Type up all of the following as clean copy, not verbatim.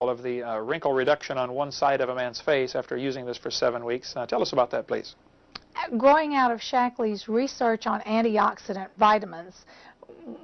of the wrinkle reduction on one side of a man's face after using this for 7 weeks. Tell us about that, please. Growing out of Shackley's research on antioxidant vitamins,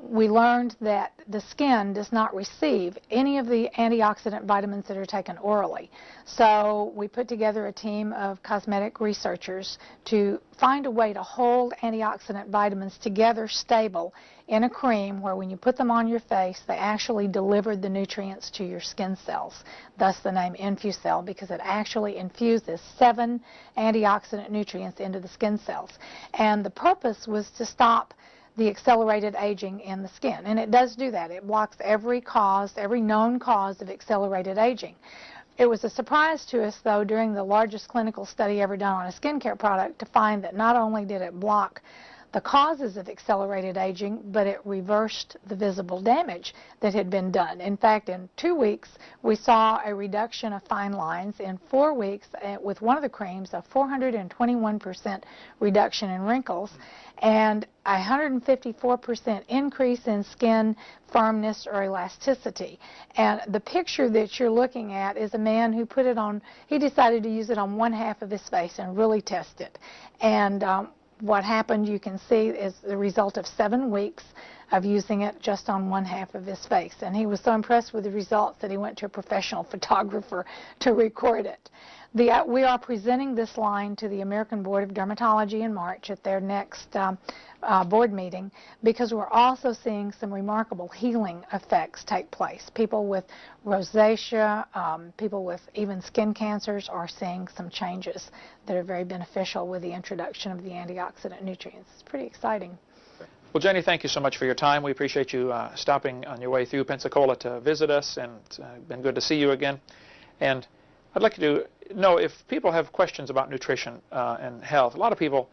we learned that the skin does not receive any of the antioxidant vitamins that are taken orally. So we put together a team of cosmetic researchers to find a way to hold antioxidant vitamins together stable in a cream where when you put them on your face, they actually delivered the nutrients to your skin cells. Thus the name Infusel, because it actually infuses 7 antioxidant nutrients into the skin cells. And the purpose was to stop the accelerated aging in the skin. And it does do that. It blocks every known cause of accelerated aging. It was a surprise to us, though, during the largest clinical study ever done on a skincare product to find that not only did it block the causes of accelerated aging, but it reversed the visible damage that had been done. In fact, in 2 weeks, we saw a reduction of fine lines. In 4 weeks, with one of the creams, a 421% reduction in wrinkles, and a 154% increase in skin firmness or elasticity. And the picture that you're looking at is a man who put it on, he decided to use it on one half of his face and really test it. And what happened, you can see, is the result of 7 weeks of using it just on one half of his face. And he was so impressed with the results that he went to a professional photographer to record it. We are presenting this line to the American Board of Dermatology in March at their next board meeting, because we're also seeing some remarkable healing effects take place. People with rosacea, people with even skin cancers are seeing some changes that are very beneficial with the introduction of the antioxidant nutrients. It's pretty exciting. Well, Jenny, thank you so much for your time. We appreciate you stopping on your way through Pensacola to visit us, and it's been good to see you again. And I'd like to know if people have questions about nutrition and health. A lot of people,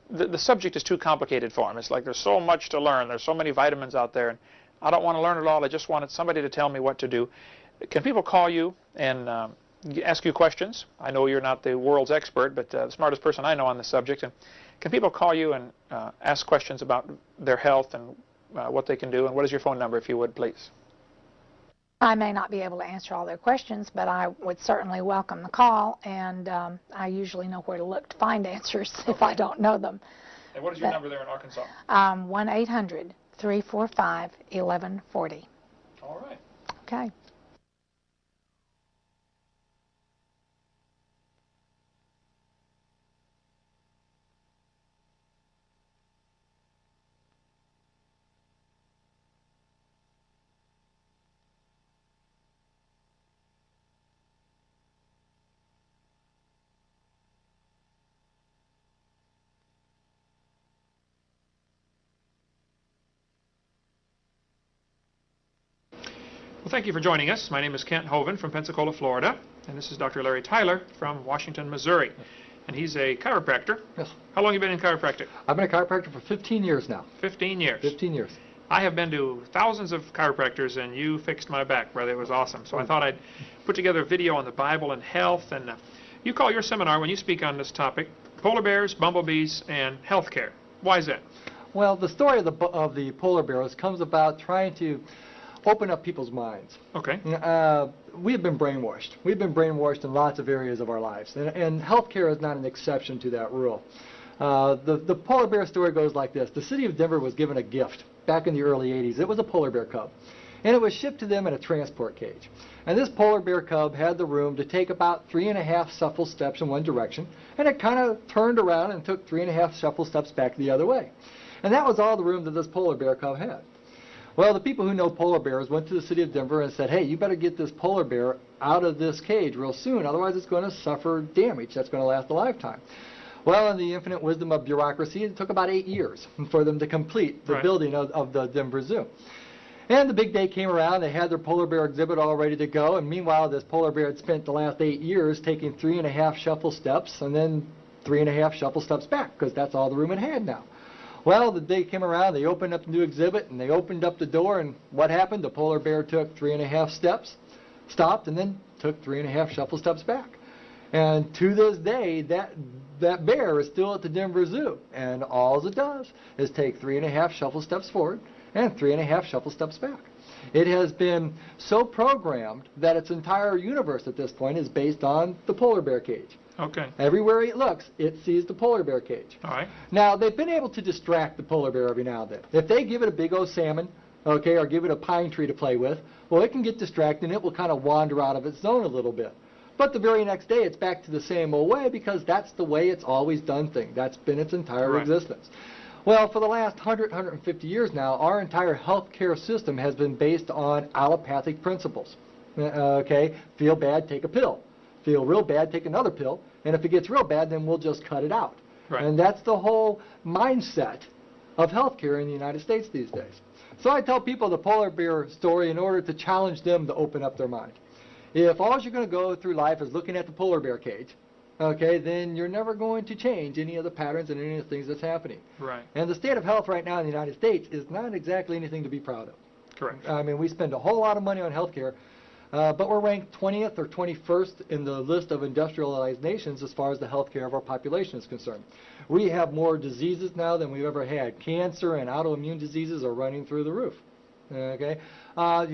the subject is too complicated for them. It's like there's so much to learn. There's so many vitamins out there, and I don't want to learn it all. I just wanted somebody to tell me what to do. Can people call you and ask you questions? I know you're not the world's expert, but the smartest person I know on the subject. And can people call you and ask questions about their health and what they can do? And what is your phone number, if you would, please? I may not be able to answer all their questions, but I would certainly welcome the call, and I usually know where to look to find answers if I don't know them. And what is your number there in Arkansas? 1-800-345-1140. All right. Okay. Well, thank you for joining us. My name is Kent Hovind from Pensacola, Florida, and this is Dr. Larry Tyler from Washington, Missouri. And he's a chiropractor. Yes. How long have you been in chiropractic? I've been a chiropractor for 15 years now. 15 years. 15 years. I have been to thousands of chiropractors, and you fixed my back, brother. It was awesome. So I thought I'd put together a video on the Bible and health. And you call your seminar, when you speak on this topic, Polar Bears, Bumblebees, and Healthcare. Why is that? Well, the story of the polar bears comes about trying to open up people's minds. Okay. We have been brainwashed. We've been brainwashed in lots of areas of our lives, and healthcare is not an exception to that rule. The polar bear story goes like this. The city of Denver was given a gift back in the early 80s. It was a polar bear cub, and it was shipped to them in a transport cage. And this polar bear cub had the room to take about 3.5 shuffle steps in one direction, and it kind of turned around and took 3.5 shuffle steps back the other way. And that was all the room that this polar bear cub had. Well, the people who know polar bears went to the city of Denver and said, hey, you better get this polar bear out of this cage real soon, otherwise it's going to suffer damage that's going to last a lifetime. Well, in the infinite wisdom of bureaucracy, it took about 8 years for them to complete the building of the Denver Zoo. And the big day came around, they had their polar bear exhibit all ready to go, and meanwhile this polar bear had spent the last 8 years taking 3.5 shuffle steps and then 3.5 shuffle steps back, because that's all the room it had now. Well, the day came around, they opened up the new exhibit, and they opened up the door, and what happened? The polar bear took 3.5 steps, stopped, and then took 3.5 shuffle steps back. And to this day, that bear is still at the Denver Zoo, and all it does is take 3.5 shuffle steps forward and 3.5 shuffle steps back. It has been so programmed that its entire universe at this point is based on the polar bear cage. Okay. Everywhere it looks, it sees the polar bear cage. All right. Now, they've been able to distract the polar bear every now and then. If they give it a big old salmon, okay, or give it a pine tree to play with, well, it can get distracted and it will kind of wander out of its zone a little bit. But the very next day, it's back to the same old way because that's the way it's always done things. That's been its entire existence. Well, for the last 100, 150 years now, our entire healthcare system has been based on allopathic principles. Okay, feel bad, take a pill. Feel real bad, take another pill. And if it gets real bad, then we'll just cut it out. Right. And that's the whole mindset of healthcare in the United States these days. So I tell people the polar bear story in order to challenge them to open up their mind. If all you're going to go through life is looking at the polar bear cage, okay, then you're never going to change any of the patterns and any of the things that's happening. Right. And the state of health right now in the United States is not exactly anything to be proud of. Correct. I mean, we spend a whole lot of money on health care, but we're ranked 20th or 21st in the list of industrialized nations as far as the health care of our population is concerned. We have more diseases now than we've ever had. Cancer and autoimmune diseases are running through the roof. Okay,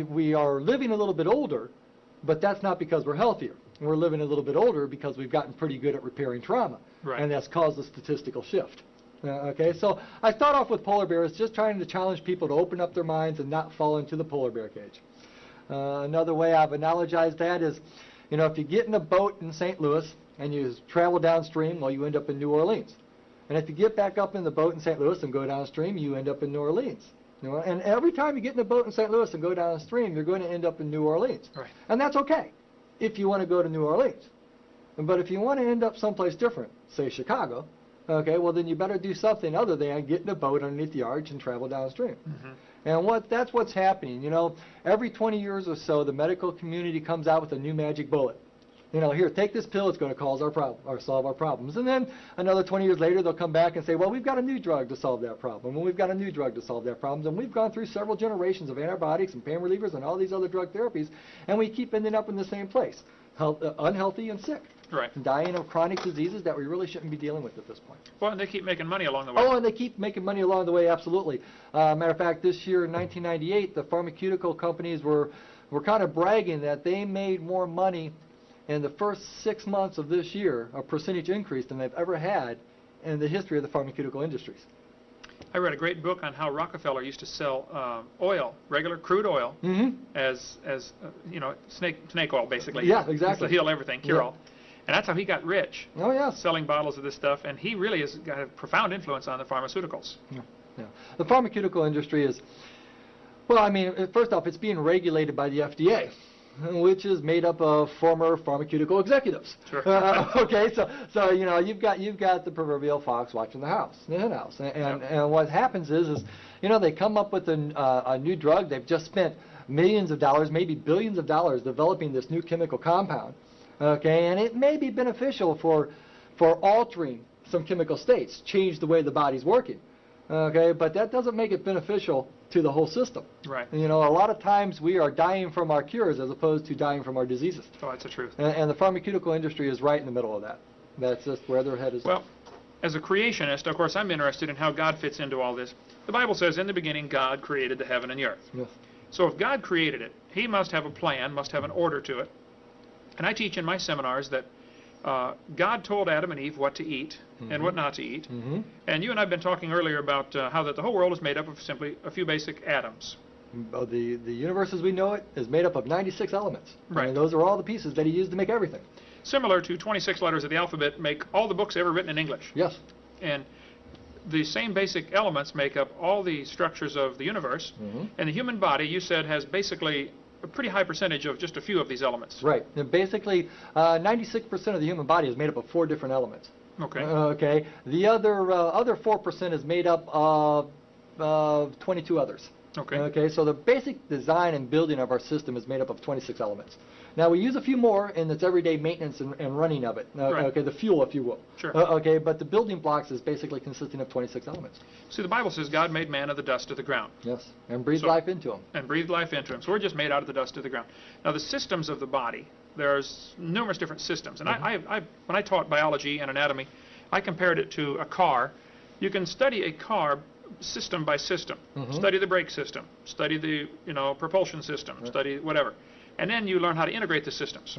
we are living a little bit older, but that's not because we're healthier. We're living a little bit older because we've gotten pretty good at repairing trauma, right. And that's caused a statistical shift. Okay, so I start off with polar bears, just trying to challenge people to open up their minds and not fall into the polar bear cage. Another way I've analogized that is, you know, if you get in a boat in St. Louis and you travel downstream, well, you end up in New Orleans. And if you get back up in the boat in St. Louis and go downstream, you end up in New Orleans. You know, and every time you get in a boat in St. Louis and go downstream, you're going to end up in New Orleans. Right. And that's okay if you want to go to New Orleans. But if you want to end up someplace different, say Chicago, okay, well then you better do something other than get in a boat underneath the arch and travel downstream. Mm-hmm. And that's what's happening. You know, every 20 years or so, the medical community comes out with a new magic bullet. You know, here, take this pill, it's going to cause our problem or solve our problems. And then another 20 years later, they'll come back and say, well, we've got a new drug to solve that problem. And we've got a new drug to solve that problem. And we've gone through several generations of antibiotics and pain relievers and all these other drug therapies, and we keep ending up in the same place, unhealthy and sick. Right. Dying of chronic diseases that we really shouldn't be dealing with at this point. Well, and they keep making money along the way. Oh, and they keep making money along the way, absolutely. Matter of fact, this year in 1998, the pharmaceutical companies were kind of bragging that they made more money in the first 6 months of this year, a percentage increase, than they've ever had in the history of the pharmaceutical industries. I read a great book on how Rockefeller used to sell oil, regular crude oil, as you know, snake oil, basically. Yeah, exactly. To heal everything, cure all. And that's how he got rich. Oh, yeah. Selling bottles of this stuff, and he really has got a profound influence on the pharmaceuticals. Yeah. Yeah. The pharmaceutical industry is, well, I mean, first off, it's being regulated by the FDA, which is made up of former pharmaceutical executives. Sure. Okay, so you know, you've got the proverbial fox watching the hen house, and what happens is you know, they come up with a new drug. They've just spent millions of dollars, maybe billions of dollars, developing this new chemical compound. Okay, and it may be beneficial for altering some chemical states, change the way the body's working. Okay, but that doesn't make it beneficial to the whole system. Right. You know, a lot of times we are dying from our cures as opposed to dying from our diseases. Oh, that's the truth. And the pharmaceutical industry is right in the middle of that. That's just where their head is. Well, as a creationist, of course, I'm interested in how God fits into all this. The Bible says, in the beginning, God created the heaven and the earth. Yes. So if God created it, He must have a plan, must have an order to it. And I teach in my seminars that God told Adam and Eve what to eat and what not to eat. And you and I have been talking earlier about how that the whole world is made up of simply a few basic atoms. The universe as we know it is made up of 96 elements. Right. And those are all the pieces that He used to make everything. Similar to 26 letters of the alphabet make all the books ever written in English. Yes. And the same basic elements make up all the structures of the universe. And the human body, you said, has basically a pretty high percentage of just a few of these elements. Right. And basically, 96% of the human body is made up of 4 different elements. Okay. Okay. The other 4% is made up of 22 others. Okay. Okay. So the basic design and building of our system is made up of 26 elements. Now we use a few more in its everyday maintenance and running of it. Right. Okay, the fuel, if you will. Sure. Okay, but the building blocks is basically consisting of 26 elements. See, the Bible says God made man of the dust of the ground. Yes, and breathed life into him. And breathed life into him. So we're just made out of the dust of the ground. Now the systems of the body, there's numerous different systems. And when I taught biology and anatomy, I compared it to a car. You can study a car system by system. Study the brake system. Study the propulsion system. Study whatever. And then you learn how to integrate the systems.